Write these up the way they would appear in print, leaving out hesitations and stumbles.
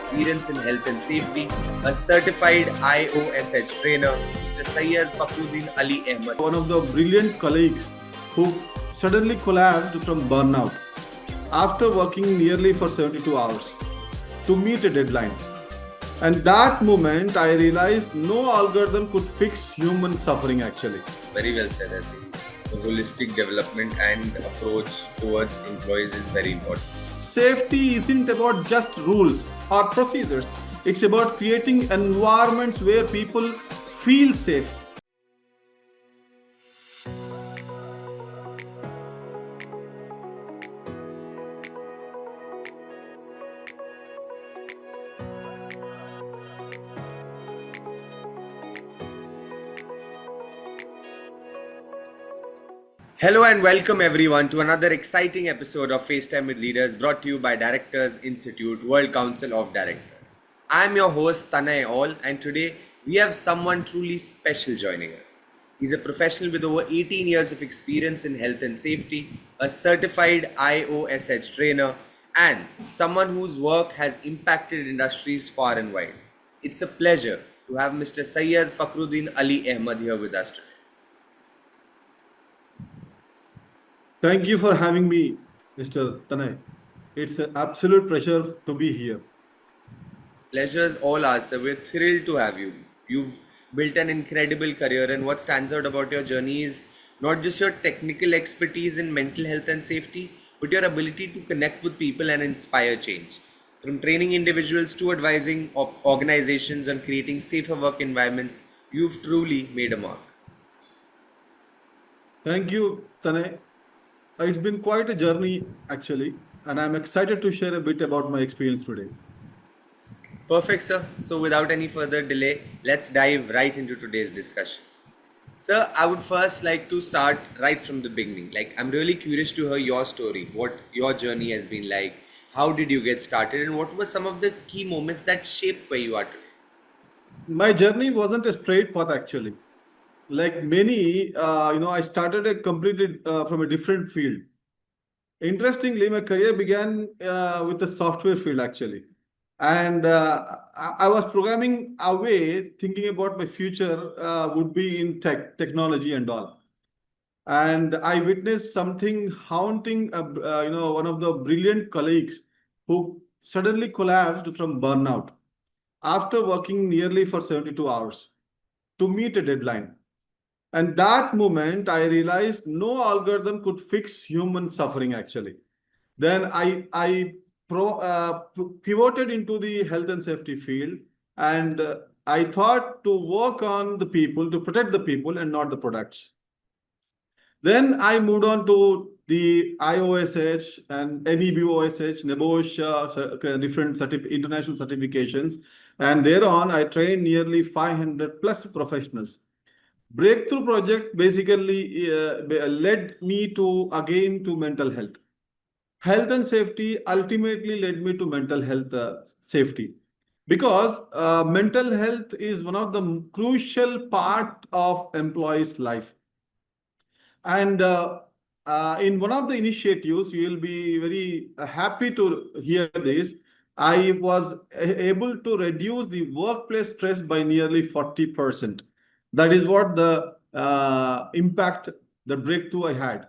experience in health and safety, a certified IOSH trainer, Mr. Syed Faqruddin Ali Ahmed. One of the brilliant colleagues who suddenly collapsed from burnout after working nearly for 72 hours to meet a deadline. And that moment, I realized no algorithm could fix human suffering actually. Very well said, I think. The holistic development and approach towards employees is very important. Safety isn't about just rules or procedures. It's about creating environments where people feel safe. Hello and welcome everyone to another exciting episode of FaceTime with Leaders brought to you by Directors Institute, World Council of Directors. I'm your host Tanay All, and today we have someone truly special joining us. He's a professional with over 18 years of experience in health and safety, a certified IOSH trainer, and someone whose work has impacted industries far and wide. It's a pleasure to have Mr. Syed Faqruddin Ali Ahmed here with us today. Thank you for having me, Mr. Tanay. It's an absolute pleasure to be here. Pleasure's all ours, sir. We're thrilled to have you. You've built an incredible career, and what stands out about your journey is not just your technical expertise in mental health and safety, but your ability to connect with people and inspire change. From training individuals to advising organizations on creating safer work environments, you've truly made a mark. Thank you, Tanay. It's been quite a journey, actually, and I'm excited to share a bit about my experience today. Perfect, sir. So, without any further delay, let's dive right into today's discussion. Sir, I would first like to start right from the beginning. I'm really curious to hear your story, what your journey has been like, how did you get started, and what were some of the key moments that shaped where you are today? My journey wasn't a straight path, actually. Like many, I started a completely from a different field. Interestingly, my career began with the software field, actually. And I was programming away, thinking about my future would be in technology and all. And I witnessed something haunting, one of the brilliant colleagues who suddenly collapsed from burnout after working nearly for 72 hours to meet a deadline. And that moment, I realized no algorithm could fix human suffering actually. Then I pivoted into the health and safety field, and I thought to work on the people, to protect the people and not the products. Then I moved on to the IOSH and NEBOSH, NEBOSH, different international certifications. And thereon, I trained nearly 500 plus professionals. Breakthrough project basically led me to again to mental health. Health and safety ultimately led me to mental health safety because mental health is one of the crucial part of employees' life. And in one of the initiatives, you will be very happy to hear this. I was able to reduce the workplace stress by nearly 40%. That is what the impact, the breakthrough I had.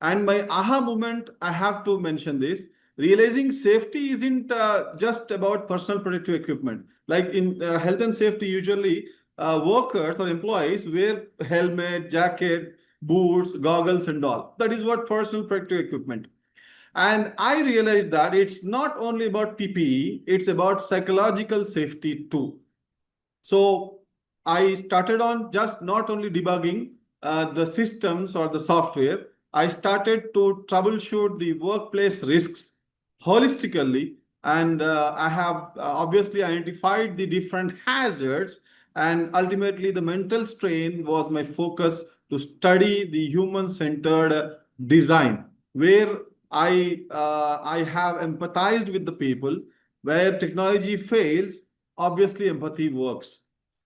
And my aha moment, I have to mention this. Realizing safety isn't just about personal protective equipment. Like in health and safety, usually workers or employees wear helmet, jacket, boots, goggles, and all. That is what personal protective equipment. And I realized that it's not only about PPE, it's about psychological safety too. So I started on just not only debugging the systems or the software, I started to troubleshoot the workplace risks holistically. And I have obviously identified the different hazards. And ultimately, the mental strain was my focus to study the human-centered design, where I have empathized with the people. Where technology fails, obviously empathy works.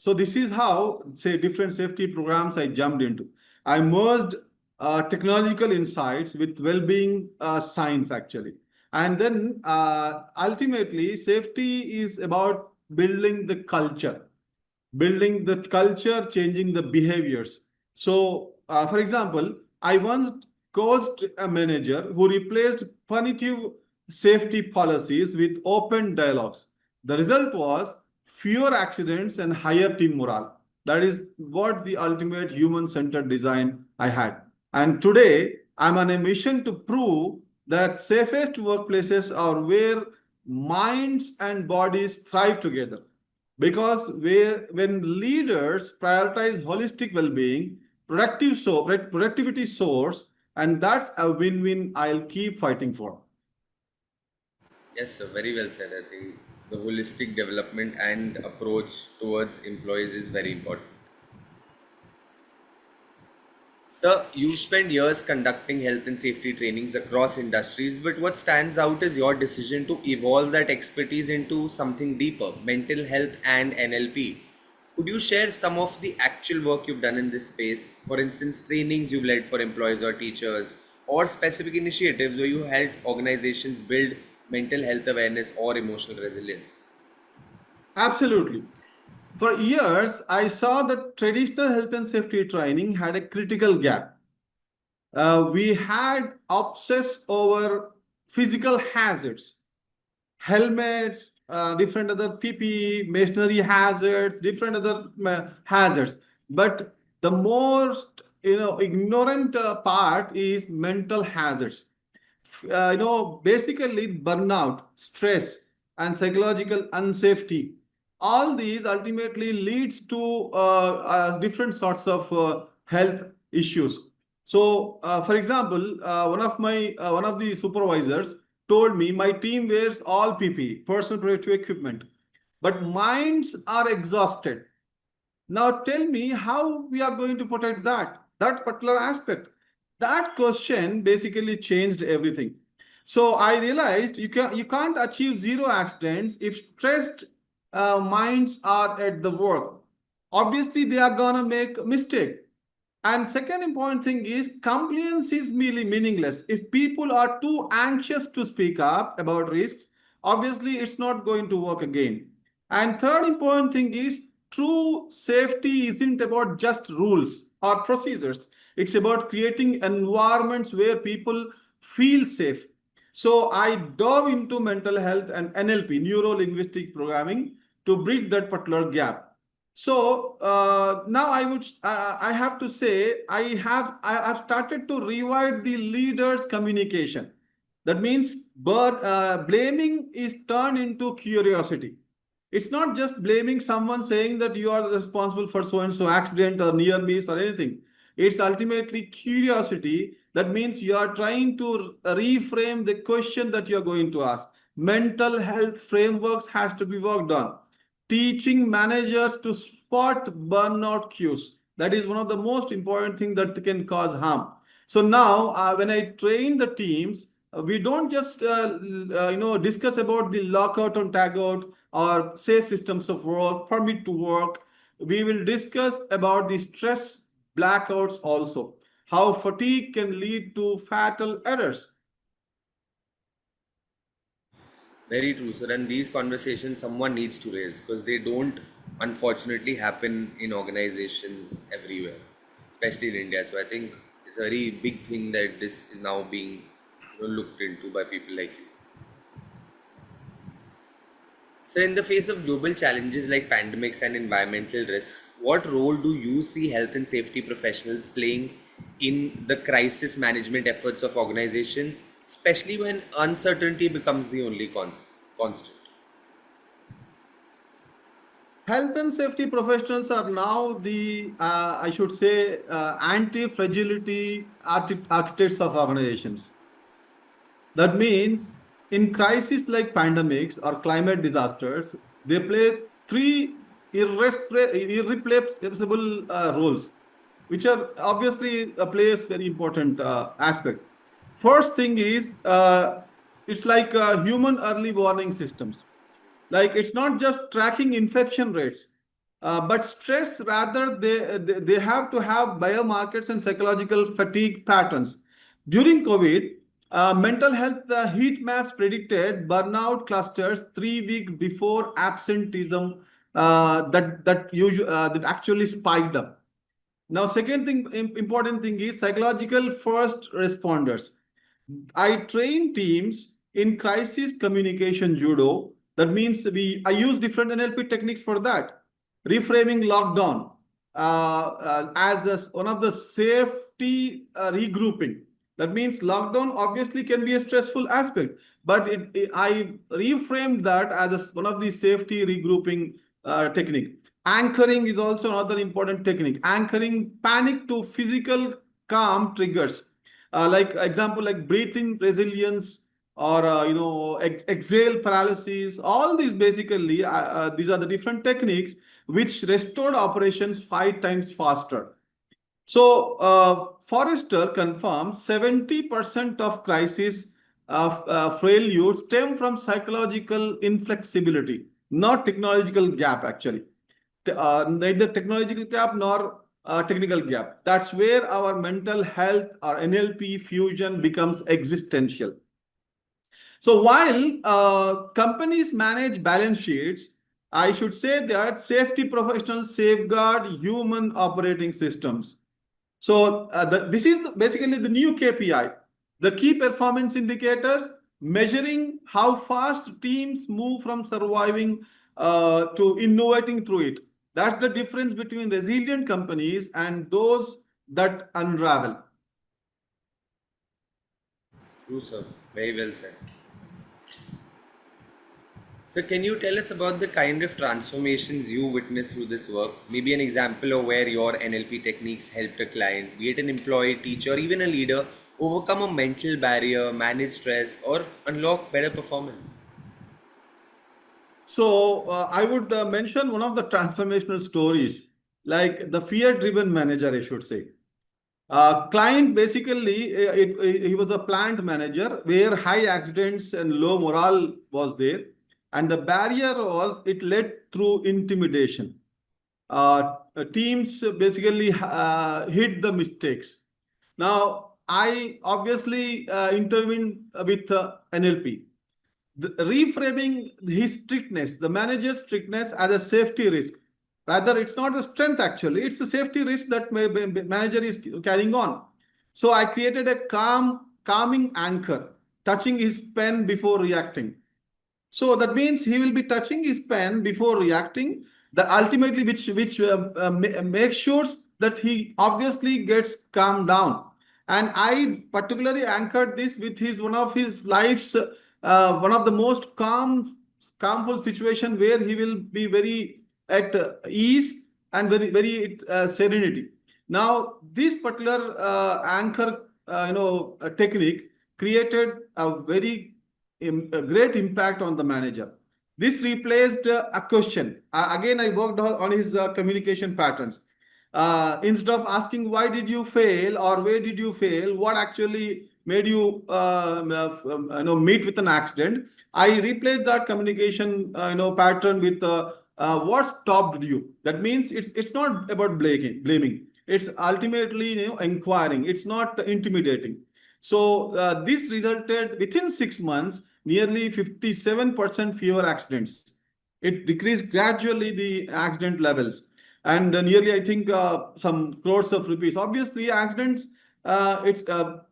So this is how, say, different safety programs I jumped into. I merged technological insights with well-being science, actually. And then ultimately, safety is about building the culture, changing the behaviors. So, for example, I once coached a manager who replaced punitive safety policies with open dialogues. The result was fewer accidents and higher team morale. That is what the ultimate human centered design I had. And today, I'm on a mission to prove that safest workplaces are where minds and bodies thrive together. Because when leaders prioritize holistic well-being, productivity soars, and that's a win-win I'll keep fighting for. Yes, sir, very well said. I think the holistic development and approach towards employees is very important. Sir, you spent years conducting health and safety trainings across industries, but what stands out is your decision to evolve that expertise into something deeper, mental health and NLP. Could you share some of the actual work you've done in this space? For instance, trainings you've led for employees or teachers, or specific initiatives where you helped organizations build mental health awareness or emotional resilience? Absolutely. For years, I saw that traditional health and safety training had a critical gap. We had obsessed over physical hazards, helmets, different other PPE, machinery hazards, different other hazards. But the most ignorant part is mental hazards. Basically burnout, stress, and psychological unsafety. All these ultimately leads to different sorts of health issues. So, for example, one of the supervisors told me my team wears all PPE, personal protective equipment, but minds are exhausted. Now tell me how we are going to protect that particular aspect. That question basically changed everything. So I realized you can't achieve zero accidents if stressed minds are at the work. Obviously, they are gonna make a mistake. And second important thing is compliance is merely meaningless. If people are too anxious to speak up about risks, obviously it's not going to work again. And third important thing is true safety isn't about just rules or procedures. It's about creating environments where people feel safe. So I dove into mental health and NLP, neuro linguistic programming, to bridge that particular gap. So now I have to say I have started to rewrite the leader's communication. That means, but blaming is turned into curiosity. It's not just blaming someone saying that you are responsible for so and so accident or near miss or anything. It's ultimately curiosity. That means you are trying to reframe the question that you're going to ask. Mental health frameworks has to be worked on. Teaching managers to spot burnout cues. That is one of the most important things that can cause harm. So now, when I train the teams, we don't just discuss about the lockout and tagout or safe systems of work, permit to work. We will discuss about the stress blackouts also, how fatigue can lead to fatal errors. Very true, sir. And these conversations someone needs to raise because they don't unfortunately happen in organizations everywhere, especially in India. So I think it's a very big thing that this is now being looked into by people like you. So, in the face of global challenges like pandemics and environmental risks, what role do you see health and safety professionals playing in the crisis management efforts of organizations, especially when uncertainty becomes the only constant? Health and safety professionals are now the, I should say, anti-fragility architects of organizations. That means in crises like pandemics or climate disasters, they play three irreplaceable roles, which are obviously plays very important aspect. First thing is it's like human early warning systems. Like it's not just tracking infection rates, but stress rather they have to have biomarkers and psychological fatigue patterns. During COVID, Mental health heat maps predicted burnout clusters 3 weeks before absenteeism that actually spiked up. Now, second thing, important thing is psychological first responders. I train teams in crisis communication judo. That means I use different NLP techniques for that. Reframing lockdown as one of the safety regrouping. That means lockdown obviously can be a stressful aspect, but I reframed that as one of the safety regrouping technique. Anchoring is also another important technique. Anchoring panic to physical calm triggers, like example like breathing resilience or exhale paralysis. All these basically these are the different techniques which restored operations 5 times faster. So Forrester confirms 70% of crisis failures stem from psychological inflexibility, not technological gap actually. Neither technological gap nor technical gap. That's where our mental health or NLP fusion becomes existential. So while companies manage balance sheets, I should say that safety professionals safeguard human operating systems. So this is basically the new KPI, the key performance indicators measuring how fast teams move from surviving to innovating through it. That's the difference between resilient companies and those that unravel. True, sir. Very well said. So, can you tell us about the kind of transformations you witnessed through this work? Maybe an example of where your NLP techniques helped a client, be it an employee, teacher, or even a leader, overcome a mental barrier, manage stress, or unlock better performance. So I would mention one of the transformational stories, like the fear-driven manager, I should say. Client basically, he was a plant manager where high accidents and low morale was there, and the barrier was it led through intimidation. Teams basically hid the mistakes. Now, I obviously intervened with NLP, reframing his strictness, the manager's strictness as a safety risk. Rather, it's not a strength actually, it's a safety risk that manager is carrying on. So I created a calming anchor, touching his pen before reacting. So that means he will be touching his pen before reacting. The ultimately, which makes sure that he obviously gets calmed down. And I particularly anchored this with his one of his life's one of the most calmful situation where he will be very at ease and very serenity. Now this particular anchor technique created a very a great impact on the manager. This replaced a question. Again, I worked on his communication patterns. Instead of asking why did you fail or where did you fail, what actually made you meet with an accident, I replaced that communication pattern with what stopped you. That means it's not about blaming. It's ultimately inquiring. It's not intimidating. So this resulted within 6 months nearly 57% fewer accidents. It decreased gradually the accident levels and nearly I think some crores of rupees. Obviously, accidents. It's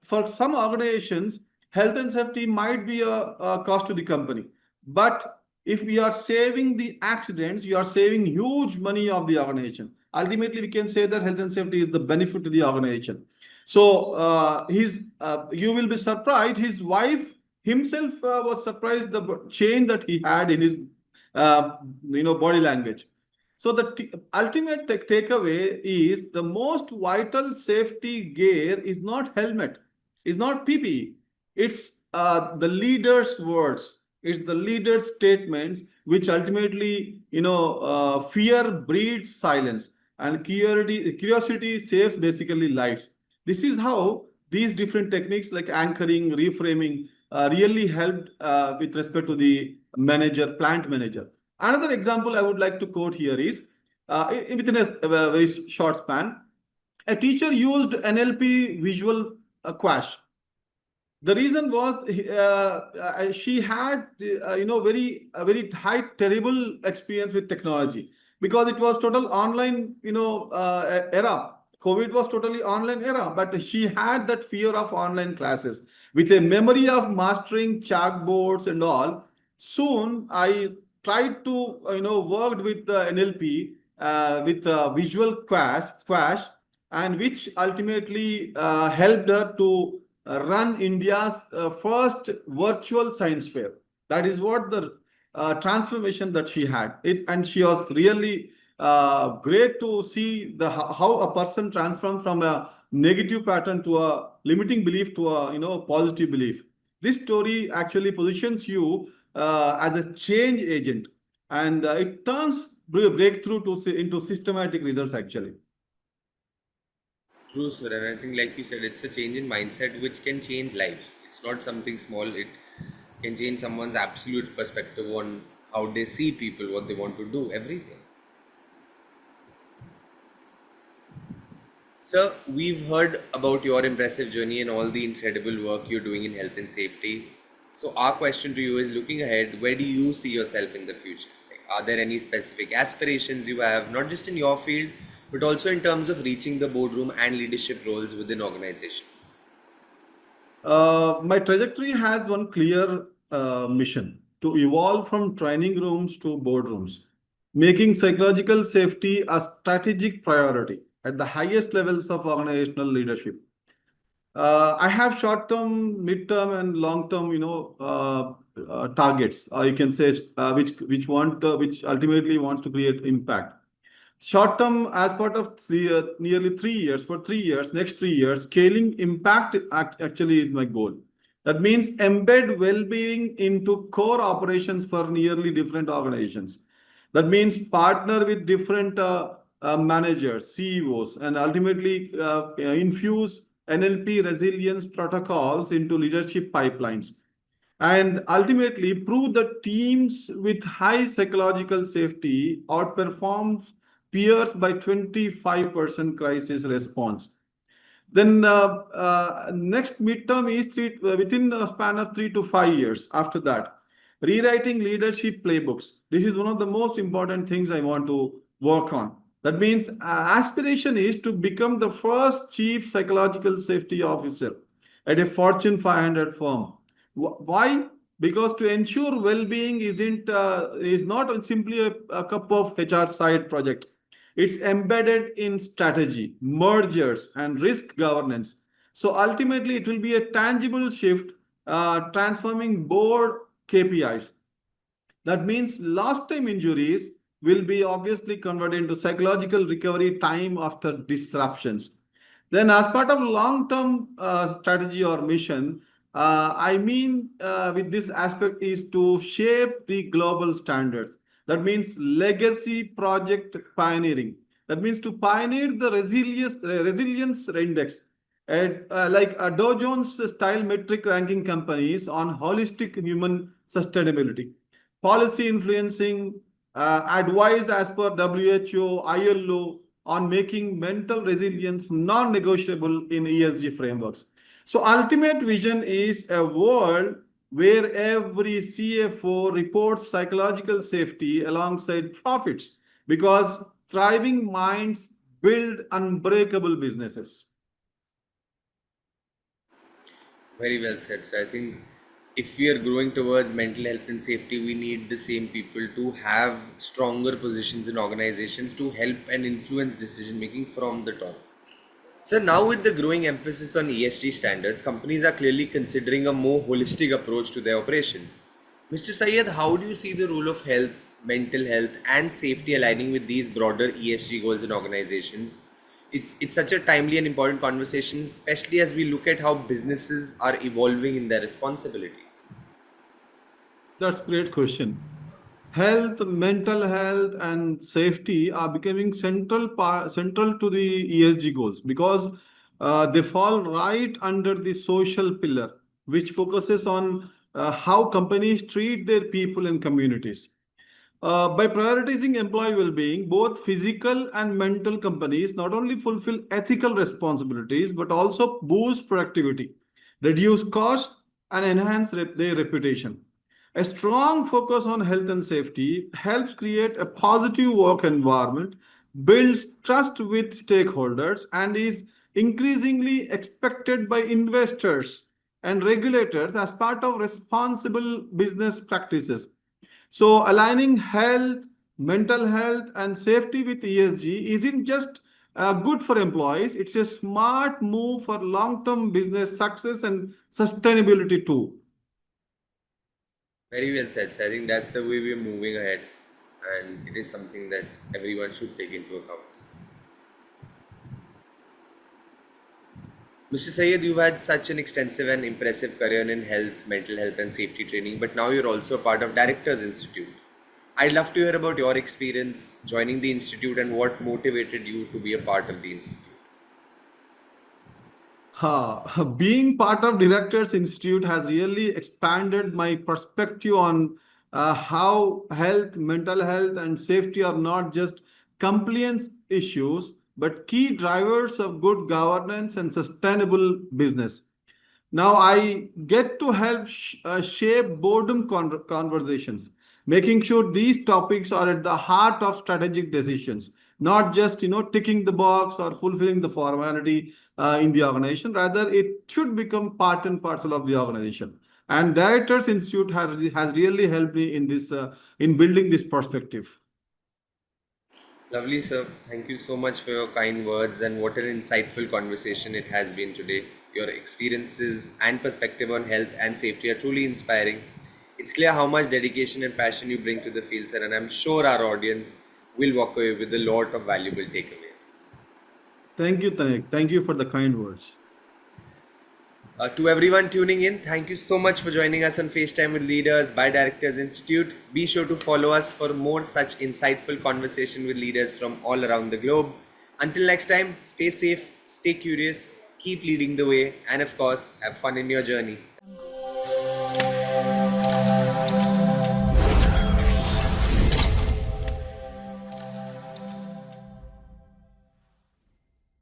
for some organizations, health and safety might be a cost to the company, but if we are saving the accidents, you are saving huge money of the organization. Ultimately, we can say that health and safety is the benefit to the organization. So you will be surprised. His wife himself was surprised the change that he had in his body language. So the ultimate takeaway is the most vital safety gear is not helmet, is not PPE. It's the leader's words. It's the leader's statements, which ultimately, fear breeds silence, and curiosity saves basically lives. This is how these different techniques like anchoring, reframing, really helped with respect to the plant manager. Another example I would like to quote here is within a very short span, a teacher used NLP visual quash. The reason was she had very a very high terrible experience with technology because it was total online era. COVID was totally online era, but she had that fear of online classes with a memory of mastering chalkboards and all. Soon I tried to worked with the NLP with visual squash, and which ultimately helped her to run India's first virtual science fair. That is what the transformation that she had. And she was really great to see how a person transforms from a negative pattern to a limiting belief to a positive belief. This story actually positions you as a change agent, and it turns breakthrough into systematic results actually. True, sir. And I think, like you said, it's a change in mindset which can change lives. It's not something small. It can change someone's absolute perspective on how they see people, what they want to do, everything. Sir, we've heard about your impressive journey and all the incredible work you're doing in health and safety. So, our question to you is, looking ahead, where do you see yourself in the future? Like, are there any specific aspirations you have, not just in your field, but also in terms of reaching the boardroom and leadership roles within organizations? My trajectory has one clear mission to evolve from training rooms to boardrooms, making psychological safety a strategic priority at the highest levels of organizational leadership. I have short-term, mid-term, and long-term, targets, or you can say which ultimately wants to create impact. Short term, as part of nearly 3 years, for 3 years, next 3 years, scaling impact actually is my goal. That means embed well-being into core operations for nearly different organizations. That means partner with different managers, CEOs, and ultimately infuse NLP resilience protocols into leadership pipelines, and ultimately prove that teams with high psychological safety outperform peers by 25% crisis response. Then next midterm is within a span of 3 to 5 years. After that, rewriting leadership playbooks. This is one of the most important things I want to work on. That means aspiration is to become the first chief psychological safety officer at a Fortune 500 firm. Why? Because to ensure well-being is not simply a cup of HR side project. It's embedded in strategy, mergers, and risk governance. So ultimately, it will be a tangible shift, transforming board KPIs. That means lost time injuries will be obviously converted into psychological recovery time after disruptions. Then, as part of long-term strategy or mission, with this aspect is to shape the global standards. That means legacy project pioneering. That means to pioneer the resilience index, like Dow Jones style metric ranking companies on holistic human sustainability, policy influencing, advice as per WHO, ILO on making mental resilience non-negotiable in ESG frameworks. So ultimate vision is a world where every CFO reports psychological safety alongside profits, because thriving minds build unbreakable businesses. Very well said. So I think if we are growing towards mental health and safety, we need the same people to have stronger positions in organizations to help and influence decision making from the top. So now with the growing emphasis on ESG standards, companies are clearly considering a more holistic approach to their operations. Mr. Syed, how do you see the role of health, mental health and safety aligning with these broader ESG goals in organizations? It's such a timely and important conversation, especially as we look at how businesses are evolving in their responsibilities. That's a great question. Health, mental health, and safety are becoming central to the ESG goals, because they fall right under the social pillar, which focuses on how companies treat their people and communities. By prioritizing employee well-being, both physical and mental companies not only fulfill ethical responsibilities but also boost productivity, reduce costs, and enhance their reputation. A strong focus on health and safety helps create a positive work environment, builds trust with stakeholders, and is increasingly expected by investors and regulators as part of responsible business practices. So, aligning health, mental health, and safety with ESG isn't just good for employees, it's a smart move for long term business success and sustainability too. Very well said. So I think that's the way we're moving ahead, and it is something that everyone should take into account. Mr. Sayed, you've had such an extensive and impressive career in health, mental health, and safety training, but now you're also a part of Directors Institute. I'd love to hear about your experience joining the institute and what motivated you to be a part of the institute. Being part of Directors Institute has really expanded my perspective on how health, mental health, and safety are not just compliance issues, but key drivers of good governance and sustainable business. Now I get to help shape boredom conversations, making sure these topics are at the heart of strategic decisions, not just ticking the box or fulfilling the formality in the organization. Rather, it should become part and parcel of the organization. And Directors Institute has really helped me in this in building this perspective. Lovely, sir. Thank you so much for your kind words and what an insightful conversation it has been today. Your experiences and perspective on health and safety are truly inspiring. It's clear how much dedication and passion you bring to the field, sir, and I'm sure our audience will walk away with a lot of valuable takeaways. Thank you, Tanik. Thank you for the kind words. To everyone tuning in, thank you so much for joining us on FaceTime with Leaders by Directors Institute. Be sure to follow us for more such insightful conversation with leaders from all around the globe. Until next time, stay safe, stay curious, keep leading the way, and of course, have fun in your journey.